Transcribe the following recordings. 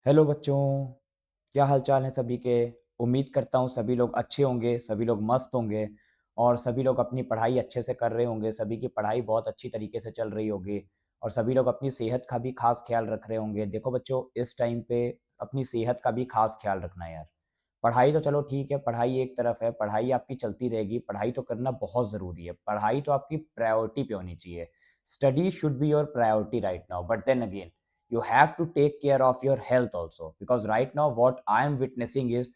Hello बच्चों, क्या हाल चाल है सभी के। उम्मीद करता हूँ सभी लोग अच्छे होंगे, सभी लोग मस्त होंगे और सभी लोग अपनी पढ़ाई अच्छे से कर रहे होंगे। सभी की पढ़ाई बहुत अच्छी तरीके से चल रही होगी और सभी लोग अपनी सेहत का भी खास ख्याल रख रहे होंगे। देखो बच्चों, इस टाइम पे अपनी सेहत का भी खास ख्याल रखना है यार। पढ़ाई तो चलो ठीक है, पढ़ाई एक तरफ है, पढ़ाई आपकी चलती रहेगी, पढ़ाई तो करना बहुत ज़रूरी है, पढ़ाई तो आपकी प्रायोरिटी पे होनी चाहिए। Study should be your priority right now, but then again you have to take care of your health also, because right now what I am witnessing is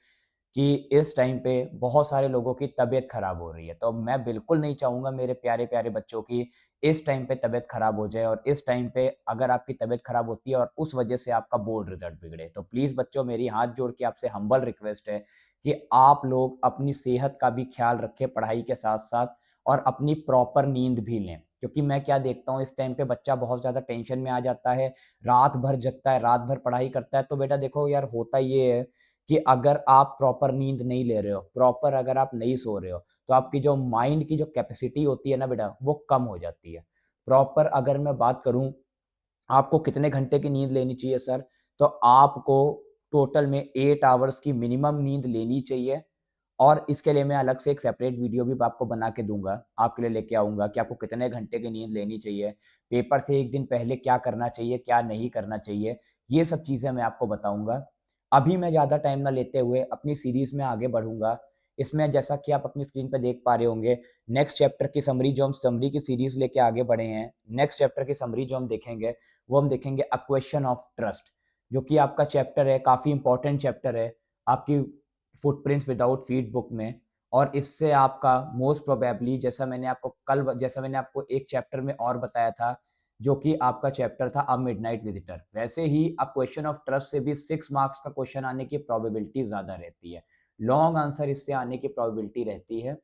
कि इस टाइम पे बहुत सारे लोगों की तबीयत खराब हो रही है। तो मैं बिल्कुल नहीं चाहूँगा मेरे प्यारे प्यारे बच्चों की इस टाइम पे तबीयत खराब हो जाए, और इस टाइम पे अगर आपकी तबीयत खराब होती है और उस वजह से आपका बोर्ड रिजल्ट बिगड़े, तो प्लीज़ बच्चों मेरी हाथ जोड़ के आपसे हम्बल रिक्वेस्ट है कि आप लोग अपनी सेहत का भी ख्याल रखें पढ़ाई के साथ साथ, और अपनी प्रॉपर नींद भी लें। क्योंकि मैं क्या देखता हूँ, इस टाइम पे बच्चा बहुत ज़्यादा टेंशन में आ जाता है, रात भर जगता है, रात भर पढ़ाई करता है। तो बेटा देखो यार, होता ये है कि अगर आप प्रॉपर नींद नहीं ले रहे हो, प्रॉपर अगर आप नहीं सो रहे हो, तो आपकी जो माइंड की जो कैपेसिटी होती है ना बेटा, वो कम हो जाती है। प्रॉपर अगर मैं बात करूँ, आपको कितने घंटे की नींद लेनी चाहिए सर? तो आपको टोटल में 8 आवर्स की मिनिमम नींद लेनी चाहिए। और इसके लिए मैं अलग से एक सेपरेट वीडियो भी आपको बना के दूँगा, आपके लिए लेके आऊँगा कि आपको कितने घंटे की नींद लेनी चाहिए, पेपर से 1 दिन पहले क्या करना चाहिए, क्या नहीं करना चाहिए, ये सब चीज़ें मैं आपको बताऊँगा। अभी मैं ज़्यादा टाइम ना लेते हुए अपनी सीरीज़ में आगे बढ़ूँगा। इसमें जैसा कि आप अपनी स्क्रीन पे देख पा रहे होंगे, नेक्स्ट चैप्टर की समरी जो हम समरी की सीरीज़ लेके आगे बढ़े हैं, नेक्स्ट चैप्टर की समरी जो हम देखेंगे, वो हम देखेंगे अ क्वेश्चन ऑफ ट्रस्ट, जो कि आपका चैप्टर है, काफ़ी इंपॉर्टेंट चैप्टर है आपकी फुटप्रिंट्स विदाउट फीड बुक में। और इससे आपका मोस्ट प्रोबेबली, जैसा मैंने आपको एक चैप्टर में और बताया था, जो कि आपका चैप्टर था अ मिडनाइट विजिटर, वैसे ही अ क्वेश्चन ऑफ ट्रस्ट से भी 6 मार्क्स का क्वेश्चन आने की प्रोबेबिलिटी ज़्यादा रहती है। लॉन्ग आंसर इससे आने की प्रोबेबिलिटी रहती है।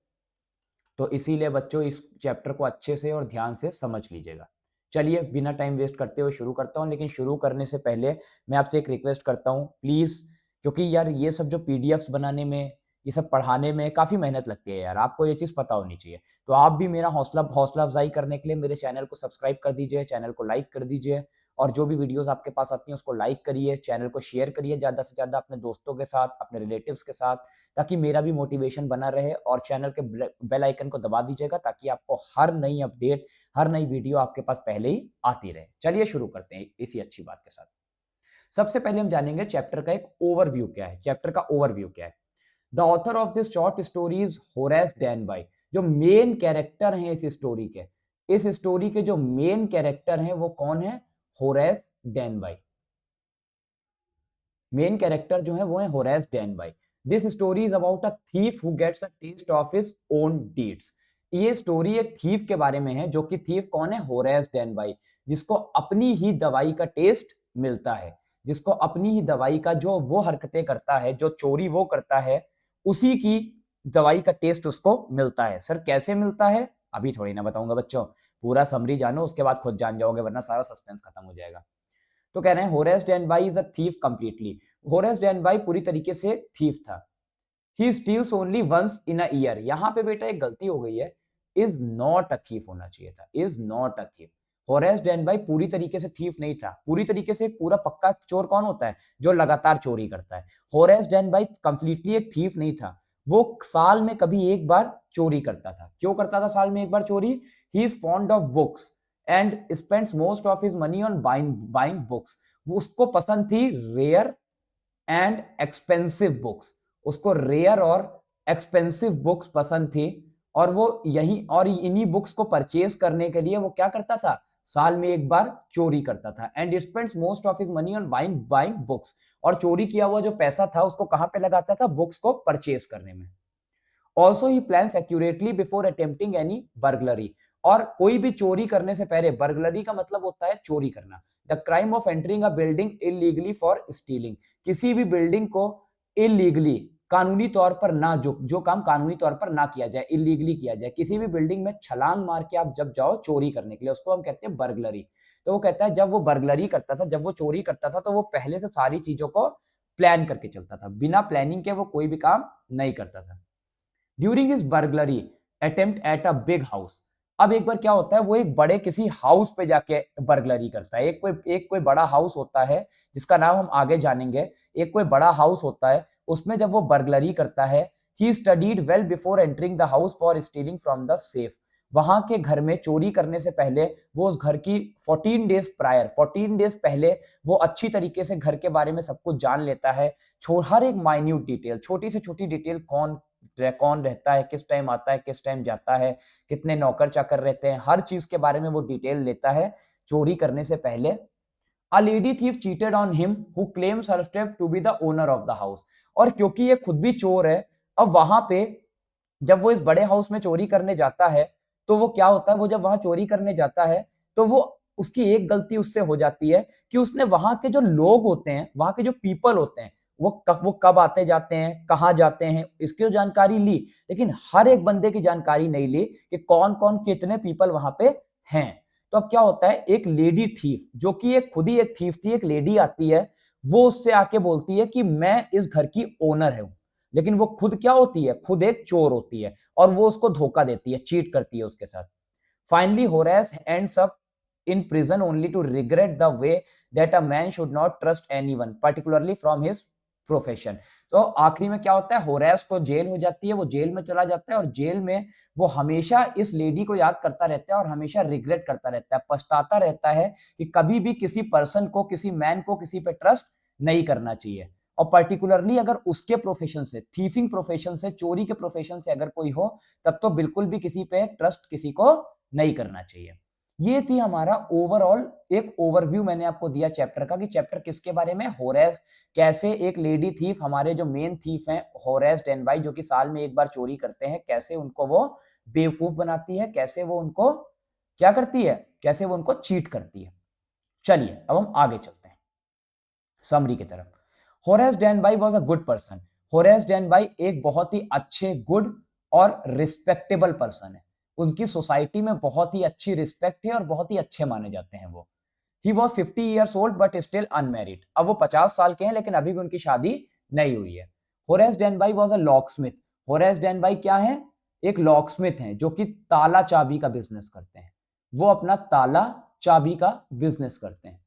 तो इसीलिए बच्चों इस चैप्टर को अच्छे से और ध्यान से समझ लीजिएगा। चलिए बिना टाइम वेस्ट करते हुए शुरू करता हूँ, लेकिन शुरू करने से पहले मैं आपसे एक रिक्वेस्ट करता हूँ प्लीज़, क्योंकि यार ये सब जो पीडीएफ्स बनाने में, ये सब पढ़ाने में काफ़ी मेहनत लगती है यार, आपको ये चीज़ पता होनी चाहिए। तो आप भी मेरा हौसला हौसला अफ़ज़ाई करने के लिए मेरे चैनल को सब्सक्राइब कर दीजिए, चैनल को लाइक कर दीजिए, और जो भी वीडियोज़ आपके पास आती हैं उसको लाइक करिए, चैनल को शेयर करिए ज़्यादा से ज़्यादा अपने दोस्तों के साथ, अपने रिलेटिव्स के साथ, ताकि मेरा भी मोटिवेशन बना रहे। और चैनल के बेल आइकन को दबा दीजिएगा ताकि आपको हर नई अपडेट, हर नई वीडियो आपके पास पहले ही आती रहे। चलिए शुरू करते हैं इसी अच्छी बात के साथ। सबसे पहले हम जानेंगे चैप्टर का एक ओवरव्यू क्या है, चैप्टर का ओवरव्यू क्या है। The author of this short story is Horace Denby. जो मेन कैरेक्टर हैं इस स्टोरी के, इस स्टोरी के जो मेन कैरेक्टर हैं वो कौन है? होरेस डेनबाई। मेन कैरेक्टर जो है वो है Horace Denby. This story is about a thief who gets a taste of his own deeds. ये स्टोरी एक थीफ के बारे में है, जो कि थीफ कौन है? होरेस डेनबाई, जिसको अपनी ही दवाई का टेस्ट मिलता है, जिसको अपनी ही दवाई का, जो वो हरकतें करता है, जो चोरी वो करता है, उसी की दवाई का टेस्ट उसको मिलता है। सर कैसे मिलता है? अभी थोड़ी ना बताऊंगा बच्चों, पूरा समरी जानो, उसके बाद खुद जान जाओगे, वरना सारा सस्पेंस खत्म हो जाएगा। तो कह रहे हैं Horace Denby is a thief completely. Horace Denby पूरी तरीके से थीफ था। He steals only once in a year. यहां पे बेटा एक गलती हो गई है, इज नॉट अ थीफ होना चाहिए था, is not a thief. Horace Denby पूरी तरीके से थीफ नहीं था। पूरी तरीके से एक पूरा पक्का चोर कौन होता है? जो लगातार चोरी करता है। होरेस डेनबाई कंप्लीटली एक थीफ नहीं था, वो साल में कभी एक बार चोरी करता था। क्यों करता था साल में एक बार चोरी? He is fond of books and spends most of his money on buying books. वो उसको पसंद थी रेयर एंड एक्सपेंसिव बुक्स। उसको रेयर और एक्सपेंसिव बुक्स पसंद थी, और वो यही और इन्हीं बुक्स को परचेज करने के लिए वो क्या करता था? साल में एक बार चोरी करता था। And spends most of his money on buying books. और चोरी किया हुआ जो पैसा था उसको कहां पे लगाता था? बुक्स को परचेज करने में। Also he plans accurately before attempting any burglary. और कोई भी चोरी करने से पहले, बर्गलरी का मतलब होता है चोरी करना, the crime of entering a building illegally for stealing. किसी भी बिल्डिंग को इलीगली, कानूनी तौर पर ना, जो काम कानूनी तौर पर ना किया जाए, इलीगली किया जाए, किसी भी बिल्डिंग में छलांग मार के आप जब जाओ चोरी करने के लिए, उसको हम कहते हैं बर्गलरी। तो वो कहता है जब वो बर्गलरी करता था, जब वो चोरी करता था, तो वो पहले से सारी चीजों को प्लान करके चलता था, बिना प्लानिंग के वो कोई भी काम नहीं करता था। During his burglary attempt at a big house. अब एक बार क्या होता है, वो एक बड़े किसी हाउस पे जाके बर्गलरी करता है। एक कोई बड़ा हाउस होता है जिसका नाम हम आगे जानेंगे। एक कोई बड़ा हाउस होता है, उसमें जब वो बर्गलरी करता है, he studied well before entering the house for stealing from the safe. वहां के घर में चोरी करने से पहले वो उस घर की 14 डेज प्रायर, 14 डेज पहले वो अच्छी तरीके से घर के बारे में सब कुछ जान लेता है। हर एक माइन्यूट डिटेल, छोटी से छोटी डिटेल, कौन रहता है, किस टाइम आता है, किस टाइम जाता है, कितने नौकर चाकर रहते हैं, हर चीज के बारे में वो डिटेल लेता है चोरी करने से पहले। A lady thief cheated on him who claims herself to be the owner of the house। और क्योंकि ये खुद भी चोर है, अब वहां पे जब वो इस बड़े हाउस में चोरी करने जाता है, तो वो क्या होता है, वो जब वहां चोरी करने जाता है तो वो उसकी एक गलती उससे हो जाती है कि उसने वहां के जो लोग होते हैं, वहां के जो पीपल होते हैं, वो कब आते जाते हैं, कहाँ जाते हैं, इसकी जो जानकारी ली, लेकिन हर एक बंदे की जानकारी नहीं ली कि कौन कौन कितने पीपल वहां पे हैं। तो अब क्या होता है, एक लेडी थीफ, जो कि एक खुद ही एक थीफ थी, एक लेडी आती है, वो उससे आके बोलती है कि मैं इस घर की ओनर हूं। लेकिन वो खुद क्या होती है, खुद एक चोर होती है, और वो उसको धोखा देती है, चीट करती है उसके साथ। Finally Horace ends up in prison only to regret the way that a man should not trust anyone particularly from his profession। तो आखिरी में क्या होता है, होरेस को जेल हो जाती है, वो जेल में चला जाता है, और जेल में वो हमेशा इस लेडी को याद करता रहता है और हमेशा रिग्रेट करता रहता है, पछताता रहता है कि कभी भी किसी पर्सन को, किसी मैन को किसी पे ट्रस्ट नहीं करना चाहिए। और पर्टिकुलरली अगर उसके प्रोफेशन से, थीफिंग प्रोफेशन से, चोरी के प्रोफेशन से अगर कोई हो, तब तो बिल्कुल भी किसी पे ट्रस्ट किसी को नहीं करना चाहिए। ये थी हमारा ओवरऑल एक ओवरव्यू मैंने आपको दिया चैप्टर का, कि चैप्टर किसके बारे में, होरेस, कैसे एक लेडी थीफ, हमारे जो मेन थीफ हैं होरेस डेनबाई, जो कि साल में एक बार चोरी करते हैं, कैसे उनको वो बेवकूफ बनाती है, कैसे वो उनको क्या करती है, कैसे वो उनको चीट करती है। चलिए अब हम आगे चलते हैं समरी की तरफ। Horace Denby was a good person. Horace Denby एक बहुत ही अच्छे, गुड और रिस्पेक्टेबल पर्सन है। उनकी सोसाइटी में बहुत ही अच्छी रिस्पेक्ट है और बहुत ही अच्छे माने जाते हैं वो। He was 50 years old but still unmarried. अब वो 50 साल के हैं लेकिन अभी भी उनकी शादी नहीं हुई है। Horace Denby was a locksmith. Horace Denby क्या है, एक लॉकस्मिथ हैं, जो कि ताला चाबी का बिजनेस करते हैं। वो अपना ताला चाबी का बिजनेस करते हैं।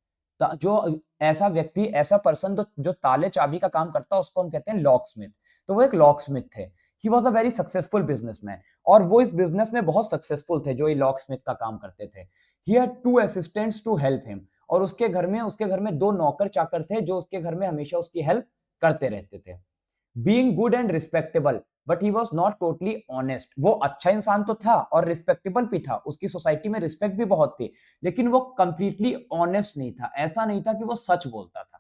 जो ऐसा व्यक्ति, ऐसा पर्सन जो ताले चाबी का काम करता है, उसको हम कहते हैं लॉकस्मिथ। तो वो एक लॉकस्मिथ थे। He was a very successful businessman, और वो इस बिजनेस में बहुत सक्सेसफुल थे, जो ये लॉकस्मिथ का काम करते थे। He had 2 assistants to help him. और उसके घर में 2 नौकर चाकर थे, जो उसके घर में हमेशा उसकी हेल्प करते रहते थे। Being good and respectable but he was not totally honest. वो अच्छा इंसान तो था और रिस्पेक्टेबल भी था, उसकी सोसाइटी में रिस्पेक्ट भी बहुत थी, लेकिन वो कंप्लीटली ऑनेस्ट नहीं था। ऐसा नहीं था कि वो सच बोलता था।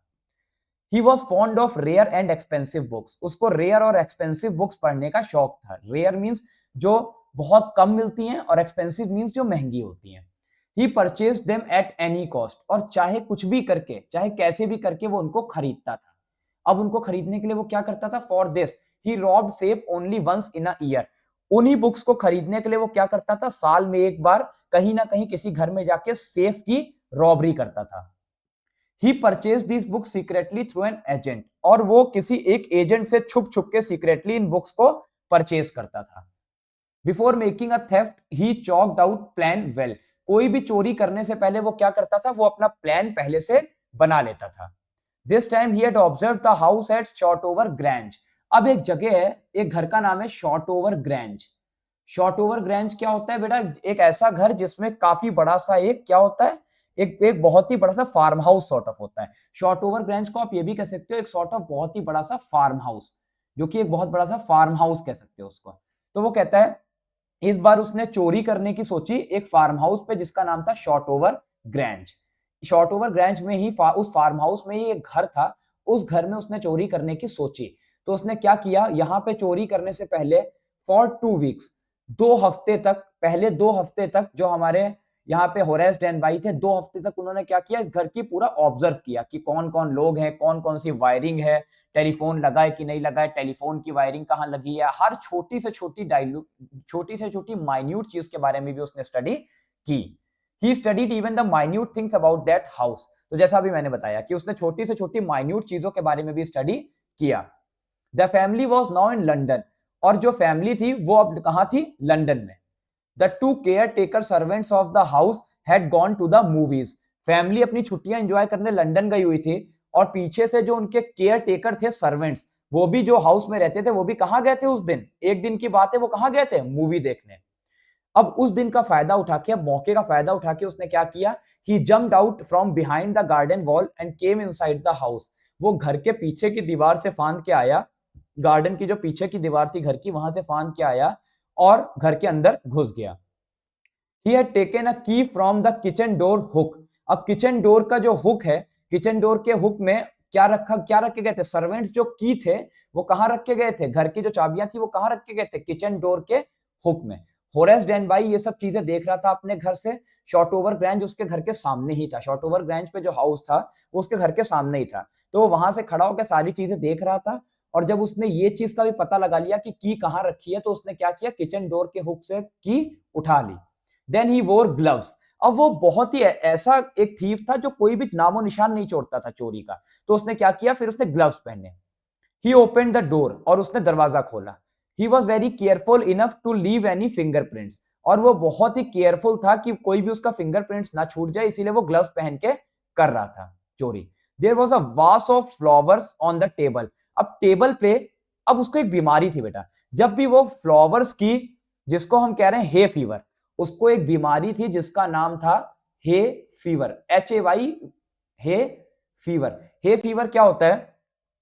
He was fond of rare and expensive books. उसको रेयर और एक्सपेंसिव बुक्स पढ़ने का शौक था। रेयर मीन्स जो बहुत कम मिलती हैं, और एक्सपेंसिव मीन्स जो महंगी होती हैं। He purchase them at any cost. और चाहे कुछ भी करके, चाहे कैसे भी करके वो उनको खरीदता था। अब उनको खरीदने के लिए वो क्या करता था, for this he robbed safe only once in a year. उन्हीं बुक्स को खरीदने के लिए वो क्या करता था, साल में एक बार कहीं ना कहीं किसी घर में जाके सेफ की रॉबरी करता था। He purchase this book secretly through an agent. और वो किसी एक एजेंट से छुप छुप के सीक्रेटली इन बुक्स को परचेज करता था। Before making a theft he chalked out plan well. कोई भी चोरी करने से पहले वो क्या करता था, वो अपना प्लान पहले से बना लेता था। This time he had observe the house at Shotover Grange. अब एक जगह है, एक घर का नाम है शॉर्टओवर ग्रैंज। शॉर्टओवर ग्रैंज क्या होता है बेटा, एक ऐसा घर जिसमें काफी बड़ा सा एक क्या होता है, एक बहुत ही बड़ा सा फार्म हाउस सॉर्ट ऑफ होता है। शॉर्टओवर ग्रैंज को आप ये भी कह सकते हो एक सॉर्ट ऑफ बहुत ही बड़ा सा फार्म हाउस, जो कि एक बहुत बड़ा सा फार्म हाउस कह सकते हो उसको। तो वो कहता है इस बार उसने चोरी करने की सोची एक फार्म हाउस पे, जिसका नाम था शॉर्टओवर ग्रैंज। शॉर्टओवर ग्रैंज में ही उस फार्म हाउस में ही एक घर था। उस घर में उसने चोरी करने की सोची। तो उसने क्या किया, यहां पे चोरी करने से पहले फॉर 2 वीक्स, 2 हफ्ते तक, पहले 2 हफ्ते तक जो हमारे यहाँ पे होरेस डेनबाई थे, 2 हफ्ते तक उन्होंने क्या किया, इस घर की पूरा ऑब्जर्व किया कि कौन कौन लोग हैं, कौन कौन सी वायरिंग है, टेलीफोन लगा है कि नहीं लगा है, टेलीफोन की वायरिंग कहाँ लगी है, हर छोटी से छोटी माइन्यूट चीज के बारे में भी उसने स्टडी की। He studied even the minute things about that house. तो जैसा अभी मैंने बताया कि उसने छोटी से छोटी माइन्यूट चीजों के बारे में भी स्टडी किया। The family was now in London. और जो फैमिली थी वो अब कहां थी, लंदन में। The two caretaker servants of the house had gone to the movies. Family अपनी छुट्टियां एंजॉय करने लंदन गई हुई थी और पीछे से जो उनके केयर टेकर थे, सर्वेंट्स, वो भी जो हाउस में रहते थे, वो भी कहां गए थे उस दिन, एक दिन की बात है, वो कहां गए थे, मूवी देखने। अब उस दिन का फायदा उठा के, अब मौके का फायदा उठा के उसने क्या किया, he jumped out from behind the garden wall and came inside the house. वो घर के पीछे की दीवार से फांद के आया, गार्डन की जो पीछे की दीवार थी घर की, वहां से फांद के आया और घर के अंदर घुस गया। He had taken a key from the kitchen door hook। अब किचन डोर का जो हुक है, किचन डोर के हुक में क्या रखे गए थे, सर्वेंट्स जो की थे वो कहां रखे गए थे, घर की जो चाबियां थी वो कहां रखे गए थे, किचन डोर के हुक में। होरेस डेनबाई ये सब चीजें देख रहा था अपने घर से। शॉर्टओवर ग्रैंज उसके घर के सामने ही था, शॉर्टओवर ग्रैंज पे जो हाउस था वो उसके घर के सामने ही था, तो वो वहां से खड़ा होकर सारी चीजें देख रहा था। और जब उसने ये चीज का भी पता लगा लिया कि की कहां रखी है, तो उसने क्या किया, किचन डोर के हुक से की उठा ली। देन ही वोर ग्लव्स। अब वो बहुत ही ऐसा एक थीफ था जो कोई भी नामो निशान नहीं छोड़ता था चोरी का, तो उसने क्या किया, फिर उसने ग्लव्स पहने। ही ओपन द डोर, और उसने दरवाजा खोला। He was very careful enough to leave any fingerprints, और वो बहुत ही केयरफुल था कि कोई भी उसका फिंगरप्रिंट्स ना छूट जाए, इसीलिए वो ग्लव्स पहन के कर रहा था चोरी। देयर वॉज अ वास of flowers on the table. अब टेबल पे, अब उसको एक बीमारी थी बेटा, जब भी वो फ्लावर्स की, जिसको हम कह रहे हैं हे फीवर, उसको एक बीमारी थी जिसका नाम था hay fever, HAY, hay fever. Hay fever क्या होता है,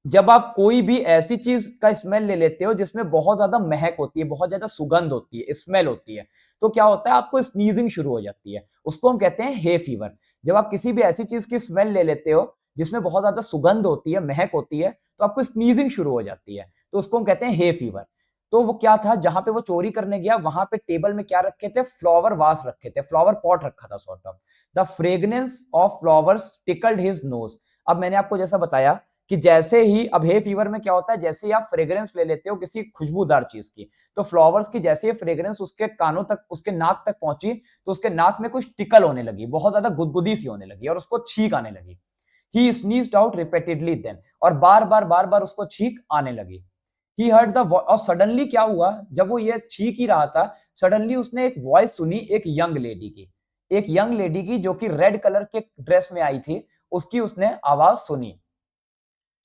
जब आप कोई भी ऐसी चीज का स्मेल ले लेते हो जिसमें बहुत ज्यादा महक होती है, बहुत ज्यादा सुगंध होती है, स्मेल होती है, तो क्या होता है, आपको स्नीजिंग शुरू हो जाती है, उसको हम कहते हैं हे फीवर। जब आप किसी भी ऐसी चीज की स्मेल ले लेते हो जिसमें बहुत ज्यादा सुगंध होती है, महक होती है, तो आपको स्नीजिंग शुरू हो जाती है, तो उसको हम कहते हैं हे फीवर। तो वो क्या था, जहां पे वो चोरी करने गया वहां पे टेबल में क्या रखे थे, फ्लावर वास रखे थे, फ्लावर पॉट रखा था sort of. The fragrance of flowers tickled his nose. अब मैंने आपको जैसा बताया कि जैसे ही, अब हे फीवर में क्या होता है, जैसे ही आप फ्रेग्रेंस ले लेते हो किसी खुशबूदार चीज की, तो फ्लावर्स की जैसे ही फ्रेग्रेंस उसके कानों तक, उसके नाक तक पहुंची, तो उसके नाक में कुछ टिकल होने लगी, बहुत ज्यादा गुदगुदी सी होने लगी और उसको छींक आने लगी। ही स्नीज्ड आउट रिपीटेडली देन, और बार बार उसको छींक आने लगी। ही हर्ड द, और सडनली क्या हुआ, जब वो ये छींक ही रहा था, सडनली उसने एक वॉइस सुनी, एक यंग लेडी की, एक यंग लेडी की जो कि रेड कलर के ड्रेस में आई थी, उसकी उसने आवाज सुनी।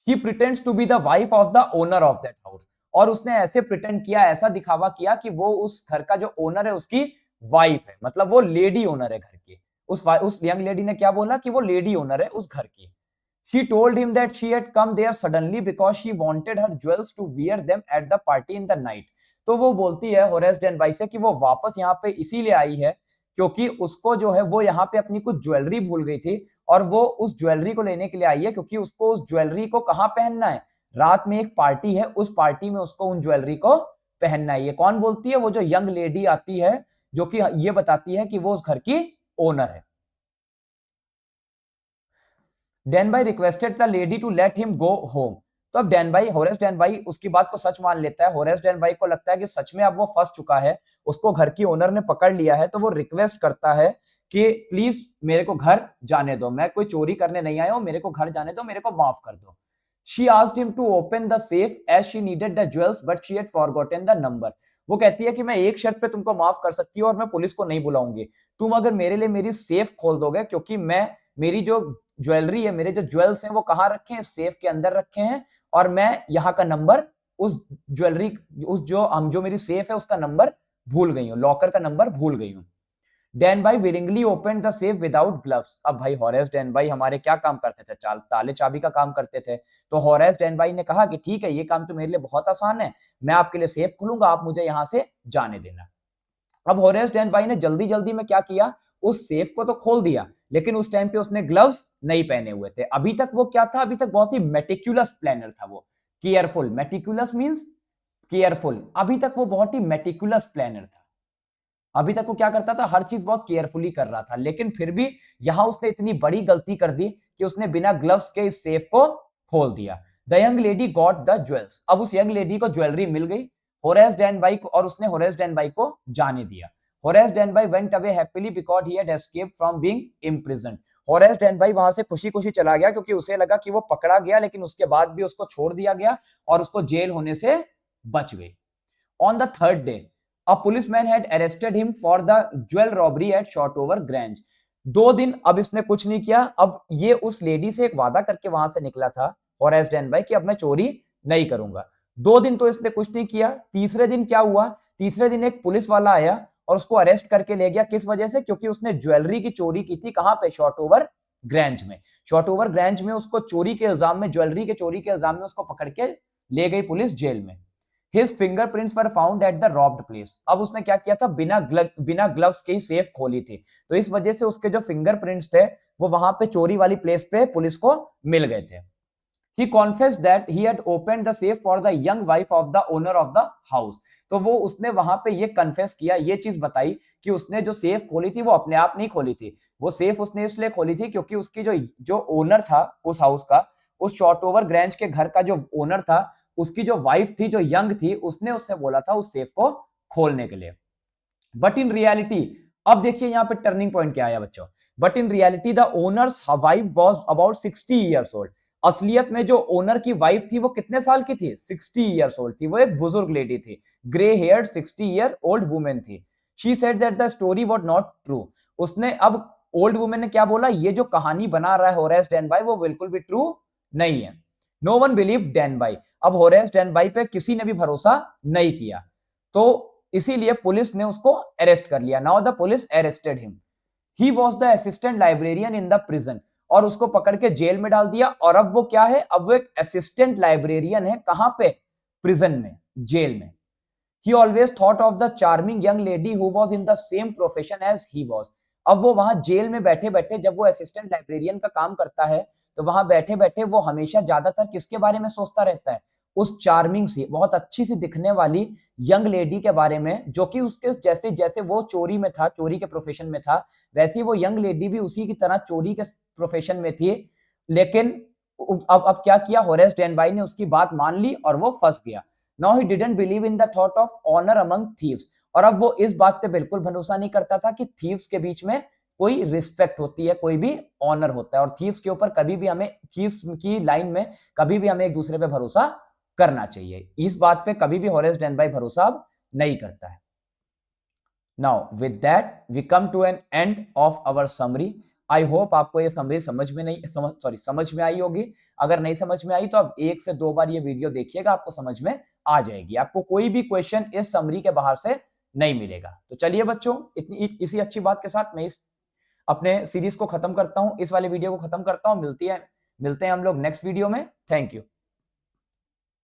He pretends to be the wife of the owner of that house, और उसने ऐसे प्रिटेंड किया, ऐसा दिखावा किया कि वो उस घर का जो ओनर है उसकी वाइफ है, मतलब वो लेडी ओनर है घर की। उस यंग लेडी ने क्या बोला कि वो लेडी ओनर है उस घर की। She told him that she had come there suddenly because she wanted her jewels to wear them at the party in the night। तो वो बोलती है होरेस डेनबाई से कि वो वापस यहाँ पे इसीलिए आई है क्योंकि उसको जो है, वो यहाँ पे अपनी कुछ ज्वेलरी भूल गई थी, और वो उस ज्वेलरी को लेने के लिए आई है क्योंकि उसको उस ज्वेलरी को कहाँ पहनना है, रात में एक पार्टी है, उस पार्टी में उसको उन ज्वेलरी को पहनना है। ये कौन बोलती है, वो जो यंग लेडी आती है जो कि ये बताती है कि वो उस घर की ओनर है। Denby requested the lady to let him go home. तो अब डेनबाई, होरेस डेनबाई उसकी बात को सच मान लेता है। होरेस डेनबाई को लगता है कि सच में अब वो फंस चुका है, उसको घर की ओनर ने पकड़ लिया है, तो वो रिक्वेस्ट करता है कि प्लीज मेरे को घर जाने दो, मैं कोई चोरी करने नहीं आया हूं, मेरे को घर जाने दो, मेरे को माफ कर दो। She asked him to open the safe as she needed the jewels but she had forgotten the number. वो कहती है कि मैं एक शर्त पे तुमको माफ कर सकती हूँ और मैं पुलिस को नहीं बुलाऊंगी, तुम अगर मेरे लिए मेरी सेफ खोल दोगे, क्योंकि मैं, मेरी जो ज्वेलरी है, मेरे जो ज्वेल्स हैं वो कहाँ रखे हैं, सेफ के अंदर रखे हैं, और मैं यहाँ का नंबर, उस ज्वेलरी, उस जो मेरी सेफ है उसका नंबर भूल गई हूँ, लॉकर का नंबर भूल गई हूँ। Denby willingly open the safe without gloves. अब भाई होरेस डेनबाई हमारे क्या काम करते थे, ताले चाबी का काम करते थे, तो होरेस डेनबाई ने कहा कि ठीक है, ये काम तो मेरे लिए बहुत आसान है, मैं आपके लिए सेफ खोलूंगा, आप मुझे यहां से जाने देना। अब होरेस डेनबाई ने जल्दी जल्दी में क्या किया, उस सेफ को तो खोल दिया, लेकिन उस टाइम पे उसने ग्लव्स नहीं पहने हुए थे। अभी तक वो क्या था, अभी तक बहुत ही मेटिकुलस प्लानर था वो, केयरफुल, मेटिकुलस मींस केयरफुल, अभी तक वो बहुत ही मेटिकुलस प्लानर था। अभी तक वो क्या करता था, हर चीज बहुत केयरफुली कर रहा था, लेकिन फिर भी यहां उसने इतनी बड़ी गलती कर दी कि उसने बिना ग्लव्स के इस सेफ को खोल दिया। The young lady got the jewels. अब उस यंग लेडी को ज्वेलरी मिल गई, होरेस डेनबाई को, और उसने होरेस डेनबाई को जाने दिया। Horace Denby went away happily because he had escaped from being imprisoned. Horace Denby वहां से खुशी खुशी चला गया क्योंकि उसे लगा कि वो पकड़ा गया, लेकिन उसके बाद भी उसको छोड़ दिया गया और उसको जेल होने से बच गई। On the third day, a policeman had arrested him for the jewel robbery at Shotover Grange. 2 दिन अब इसने कुछ नहीं किया। अब ये उस लेडी से एक वादा करके वहां से निकला था होरेस डेनबाई कि अब मैं चोरी नहीं करूंगा। 2 दिन तो इसने कुछ नहीं किया। तीसरे दिन क्या हुआ, तीसरे दिन एक पुलिस वाला आया और उसको अरेस्ट करके ले गया। किस वजह से? क्योंकि उसने ज्वेलरी की चोरी की थी। कहां पे? शॉर्टओवर ग्रैंज में। शॉर्टओवर ग्रैंज में उसको चोरी के इल्जाम में, ज्वेलरी के चोरी के इल्जाम में उसको पकड़ के ले गई पुलिस जेल में। His fingerprints were found at the robbed place। अब उसने क्या किया था? बिना ग्लव्स के ही सेफ खोली थी, तो इस वजह से उसके जो फिंगरप्रिंट्स थे वो वहां पे चोरी वाली प्लेस पे पुलिस को मिल गए थे। He confessed that he had opened the safe for the young wife of the owner of the house। तो वो उसने वहां पे ये कन्फेस किया, ये चीज बताई कि उसने जो सेफ खोली थी वो अपने आप नहीं खोली थी। वो सेफ उसने इसलिए खोली थी क्योंकि उसकी जो ओनर था उस हाउस का, उस शॉर्टओवर ग्रैंज के घर का जो ओनर था, उसकी जो वाइफ थी जो यंग थी, उसने उससे बोला था उस सेफ को खोलने के लिए। बट इन रियलिटी, अब देखिए यहां पे टर्निंग पॉइंट क्या आया बच्चों। But in reality the owners wife was about 60 years old. असलियत में जो ओनर की वाइफ थी वो कितने साल की थी? 60 इयर्स ओल्ड थी। वो एक बुजुर्ग लेडी थी, grey haired 60 year old women थी। She said that the story was not true. उसने, अब ओल्ड वुमेन ने क्या बोला? ये जो कहानी बना रहा है होरेस डेनबाई वो बिल्कुल भी ट्रू नहीं है। No one believe Denby. अब होरेस डेनबाई पे किसी ने भी भरोसा नहीं किया, तो इसीलिए पुलिस ने उसको अरेस्ट कर लिया। Now the police arrested him. He was the assistant librarian in the prison. और उसको पकड़ के जेल में डाल दिया। और अब वो क्या है? अब वो एक असिस्टेंट लाइब्रेरियन है। कहां पे? प्रिजन में, जेल में। He always thought of the charming young lady who was in the same profession as he was। अब वो वहां जेल में बैठे बैठे, जब वो असिस्टेंट लाइब्रेरियन का काम करता है, तो वहां बैठे बैठे वो हमेशा ज्यादातर किसके बारे में सोचता रहता है? उस चार्मिंग सी, बहुत अच्छी सी दिखने वाली यंग लेडी के बारे में, जो कि उसके जैसे जैसे वो चोरी में था, चोरी के प्रोफेशन में था, वैसे ही वो यंग लेडी भी उसी की तरह चोरी के प्रोफेशन में थी। लेकिन अब क्या किया? होरेस डेनबाई ने उसकी बात मान ली और वो फंस गया। Now he didn't believe in the thought of honor among thieves। और अब वो इस बात पे बिल्कुल भरोसा नहीं करता था कि थीव्स के बीच में कोई रिस्पेक्ट होती है, कोई भी ऑनर होता है। और थीव्स के ऊपर कभी भी हमें, थीव्स की लाइन में कभी भी हमें एक दूसरे पे भरोसा करना चाहिए। इस बात पे कभी भी होरेस डेनबाई भरोसा अब नहीं करता है। Now with that we come to an end of our summary. I hope आपको ये समरी समझ में आई होगी। अगर नहीं समझ में आई तो आप 1 से 2 बार ये वीडियो देखिएगा, आपको समझ में आ जाएगी। आपको कोई भी क्वेश्चन इस समरी के बाहर से नहीं मिलेगा। तो चलिए बच्चों, इसी अच्छी बात के साथ मैं इस अपने सीरीज को खत्म करता हूं, इस वाले वीडियो को खत्म करता हूं। मिलते हैं हम लोग नेक्स्ट वीडियो में। Thank you.